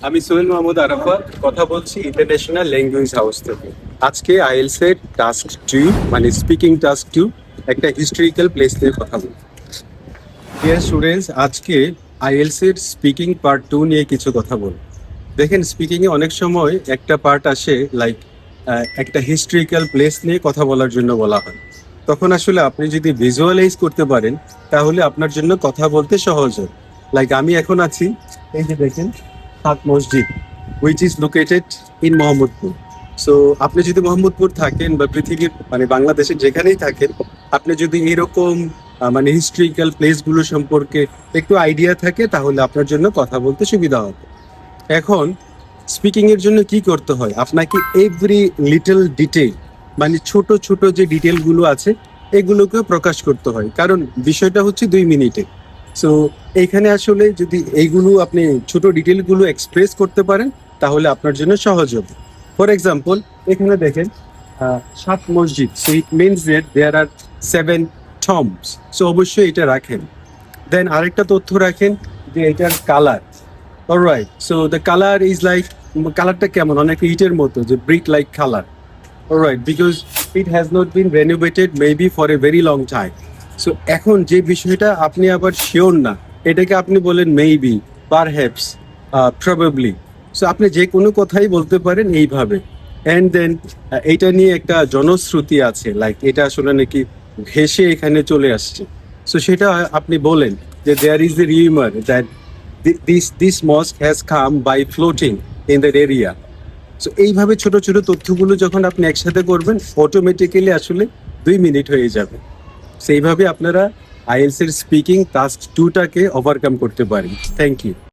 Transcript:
আমি সোহেল মাহমুদ আরাফাত কথা বলছি ইন্টারন্যাশনাল ল্যাঙ্গুয়েজ হাউস থেকে। আজকে আইএলস এর টাস্ক 2 মানে স্পিকিং টাস্ক 2 একটা হিস্টোরিক্যাল প্লেস নিয়ে কথা বলবো। ডিয়ার স্টুডেন্টস, আজকে আইএলস এর স্পিকিং পার্ট 2 নিয়ে কিছু কথা বলবো। দেখেন, স্পিকিং এ অনেক সময় একটা পার্ট আসে লাইক একটা হিস্টোরিক্যাল প্লেস নিয়ে কথা বলার জন্য বলা হয়। তখন আসলে আপনি যদি ভিজুয়ালাইজ করতে পারেন তাহলে আপনার জন্য কথা বলতে সহজ হয়। লাইক আমি এখন আছি, এই যে দেখেন, সাত মসজিদ which is located in Mohammadpur. So আপনি যদি মোহাম্মদপুর থাকেন বা পৃথিবীর মানে বাংলাদেশের যেখানেই থাকেন, আপনি যদি এরকম মানে হিস্ট্রিক্যাল প্লেসগুলো সম্পর্কে একটু আইডিয়া থাকে তাহলে আপনার জন্য কথা বলতে সুবিধা হবে। এখন স্পিকিং এর জন্য কি করতে হয়, আপনাকে এভরি লিটল ডিটেল মানে ছোট ছোট যে ডিটেলগুলো আছে এগুলোকে প্রকাশ করতে হয়, কারণ বিষয়টা হচ্ছে 2 মিনিটে। সো এইখানে আসলে যদি এইগুলো আপনি ছোট ডিটেলগুলো এক্সপ্রেস করতে পারেন তাহলে আপনার জন্য সহজ হবে। ফর এক্সাম্পল, এখানে দেখেন সাত মসজিদ, so it means that there are 7 tombs. So অবশ্যই এটা রাখেন। দেন আরেকটা তথ্য রাখেন যে এটার colour. Alright, so the colour is like, কালারটা কেমন, অনেক ইটের মতো, যে brick like colour. Alright, because it has not been renovated maybe for a very long time. So এখন যে বিষয়টা আপনি আবার শিওর না, এটাকে আপনি বলেন মেবি, পারহ্যাপস, প্রবাবলি। সো আপনি যে কোনো কথাই বলতে পারেন এইভাবে। অ্যান্ড দেন এইটা নিয়ে একটা জনশ্রুতি আছে, লাইক এটা আসলে নাকি ভেসে এখানে চলে আসছে। সো সেটা আপনি বলেন যে there is a rumour that this mosque has come by floating in that area. So এইভাবে ছোট ছোট তথ্যগুলো যখন আপনি একসাথে করবেন অটোমেটিক্যালি আসলে 2 মিনিট হয়ে যাবে। সেইভাবে আপনারা আইএলস এর স্পিকিং টাস্ক 2টাকে ওভারকাম করতে পারেন। Thank you.